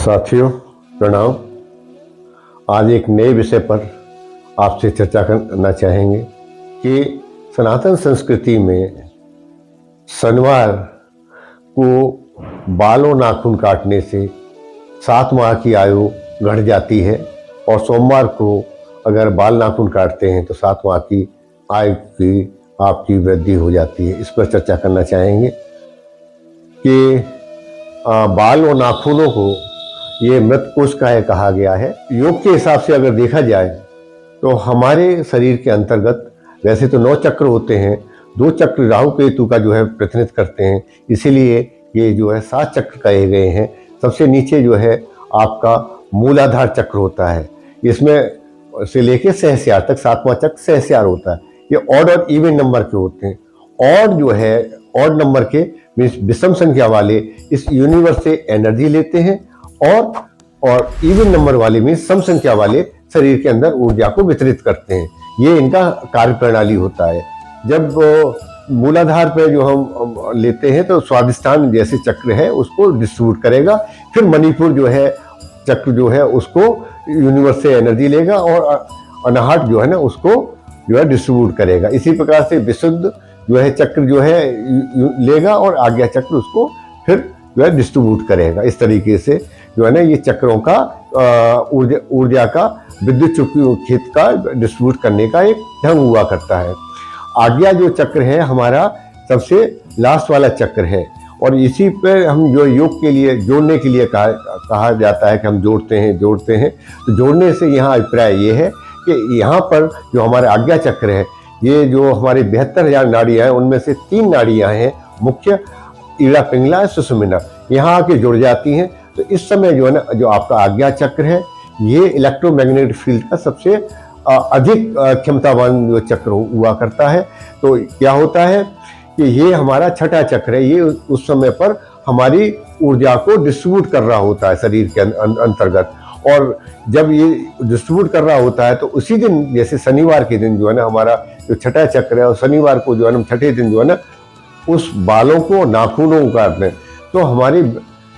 साथियों प्रणाम। आज एक नए विषय पर आपसे चर्चा करना चाहेंगे कि सनातन संस्कृति में शनिवार को बाल और नाखून काटने से 7 माह की आयु घट जाती है और सोमवार को अगर बाल नाखून काटते हैं तो 7 माह की आयु की आपकी वृद्धि हो जाती है। इस पर चर्चा करना चाहेंगे कि बाल और नाखूनों को ये मृत कोशिकाएं कहा गया है। योग के हिसाब से अगर देखा जाए तो हमारे शरीर के अंतर्गत वैसे तो 9 चक्र होते हैं, 2 चक्र राहु केतु का जो है प्रतिनिधित्व करते हैं, इसीलिए ये जो है 7 चक्र कहे गए हैं। सबसे नीचे जो है आपका मूलाधार चक्र होता है, इसमें से लेके सहस्रार तक 7वां चक्र सहस्रार होता है। ये ऑड और इवन नंबर के होते हैं। ऑड जो है ऑड नंबर के विषम संख्या वाले इस यूनिवर्स से एनर्जी लेते हैं और इवन नंबर वाले में सम संख्या वाले शरीर के अंदर ऊर्जा को वितरित करते हैं। ये इनका कार्य प्रणाली होता है। जब मूलाधार पे जो हम लेते हैं तो स्वादिष्ठान जैसे चक्र है उसको डिस्ट्रीब्यूट करेगा, फिर मणिपुर जो है चक्र जो है उसको यूनिवर्स से एनर्जी लेगा और अनाहट जो है ना उसको जो है डिस्ट्रीब्यूट करेगा। इसी प्रकार से विशुद्ध जो है चक्र जो है लेगा और आज्ञा चक्र उसको फिर जो है डिस्ट्रीब्यूट करेगा। इस तरीके से जो है ना ये चक्रों का ऊर्जा का विद्युत चुंबकीय क्षेत्र का डिस्ट्रीब्यूट करने का एक ढंग हुआ करता है। आज्ञा जो चक्र है हमारा सबसे लास्ट वाला चक्र है और इसी पर हम जो योग के लिए जोड़ने के लिए कहा जाता है कि हम जोड़ते हैं। तो जोड़ने से यहाँ अभिप्राय ये है कि यहाँ पर जो हमारा आज्ञा चक्र है, ये जो हमारे 72,000 नाड़ियाँ हैं उनमें से 3 नाड़ियाँ हैं मुख्य, ईड़ा पिंगला सुषुम्ना, यहाँ आके जुड़ जाती हैं। तो इस समय जो है ना जो आपका आज्ञा चक्र है ये इलेक्ट्रोमैग्नेटिक फील्ड का सबसे अधिक क्षमतावान जो चक्र हुआ करता है। तो क्या होता है कि ये हमारा छठा चक्र है, ये उस समय पर हमारी ऊर्जा को डिस्ट्रीब्यूट कर रहा होता है शरीर के अंतर्गत। और जब ये डिस्ट्रीब्यूट कर रहा होता है तो उसी दिन जैसे शनिवार के दिन जो है ना हमारा जो छठा चक्र है और शनिवार को जो है ना छठे दिन जो है ना उस बालों को नाखूनों को काटते हैं तो हमारी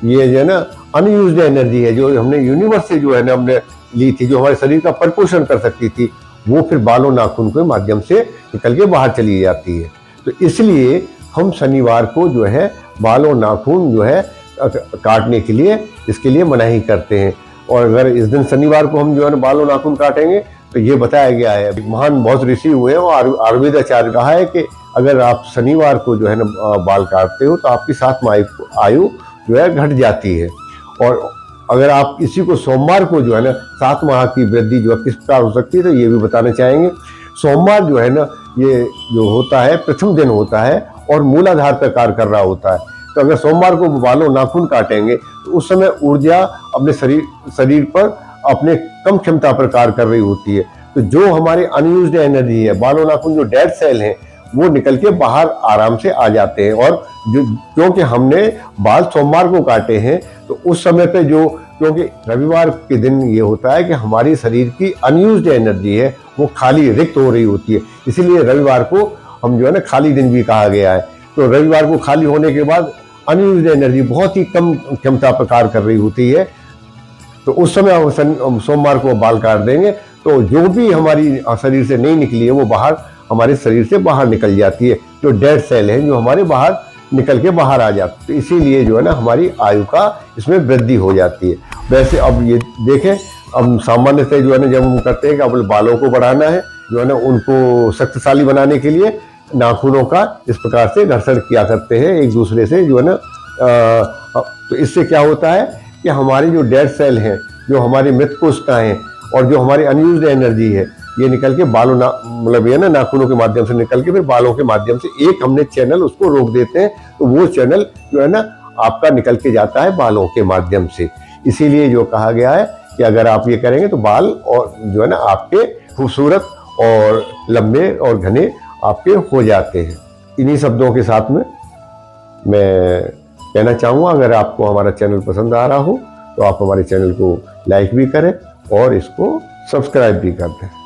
ये जो है ना अनयूज्ड एनर्जी है जो हमने यूनिवर्स से जो है ना हमने ली थी, जो हमारे शरीर का परिपोषण कर सकती थी, वो फिर बालों नाखून के माध्यम से निकल के बाहर चली जाती है। तो इसलिए हम शनिवार को जो है बालों नाखून जो है काटने के लिए इसके लिए मनाही करते हैं। और अगर इस दिन शनिवार को हम जो है ना बालों नाखून काटेंगे तो ये बताया गया है, महान बहुत ऋषि हुए हैं और आयुर्वेदाचार्य कहा है कि अगर आप शनिवार को जो है ना बाल काटते हो तो आपकी 7 माह आयु जो है घट जाती है। और अगर आप इसी को सोमवार को जो है ना 7 माह की वृद्धि जो है किस प्रकार हो सकती है तो ये भी बताना चाहेंगे। सोमवार जो है ना ये जो होता है प्रथम दिन होता है और मूलाधार पर कार्य कर रहा होता है। तो अगर सोमवार को बालों नाखून काटेंगे तो उस समय ऊर्जा अपने शरीर पर अपने कम क्षमता पर कार्य कर रही होती है। तो जो हमारे अनयूज्ड एनर्जी है, बालों नाखून जो डेड सेल हैं वो निकल के बाहर आराम से आ जाते हैं। और जो क्योंकि हमने बाल सोमवार को काटे हैं तो उस समय पे जो क्योंकि रविवार के दिन ये होता है कि हमारी शरीर की अनयूज्ड एनर्जी है वो खाली रिक्त हो रही होती है, इसीलिए रविवार को हम जो है ना खाली दिन भी कहा गया है। तो रविवार को खाली होने के बाद अनयूज्ड एनर्जी बहुत ही कम क्षमता पर कार्य कर रही होती है, तो उस समय हम सोमवार को बाल काट देंगे तो जो भी हमारी शरीर से नहीं निकली है वो बाहर हमारे शरीर से बाहर निकल जाती है, जो डेड सेल है जो हमारे बाहर निकल के बाहर आ जाते हैं। तो इसीलिए जो है ना हमारी आयु का इसमें वृद्धि हो जाती है। वैसे अब ये देखें, अब सामान्यतः जो है ना जब हम करते हैं कि अब बालों को बढ़ाना है जो है ना उनको शक्तिशाली बनाने के लिए नाखूनों का इस प्रकार से घर्षण किया करते हैं एक दूसरे से जो है ना। तो इससे क्या होता है कि हमारी जो डेड सेल हैं, जो हमारी मृत कोशिकाएं हैं और जो हमारी अनयूज्ड एनर्जी है ये निकल के बालों मतलब ये ना नाखूनों के माध्यम से निकल के फिर बालों के माध्यम से एक हमने चैनल उसको रोक देते हैं, तो वो चैनल जो है ना आपका निकल के जाता है बालों के माध्यम से। इसीलिए जो कहा गया है कि अगर आप ये करेंगे तो बाल और जो है ना आपके खूबसूरत और लंबे और घने आपके हो जाते हैं। इन्हीं शब्दों के साथ में मैं कहना चाहूँगा, अगर आपको हमारा चैनल पसंद आ रहा हो तो आप हमारे चैनल को लाइक भी करें और इसको सब्सक्राइब भी कर दें।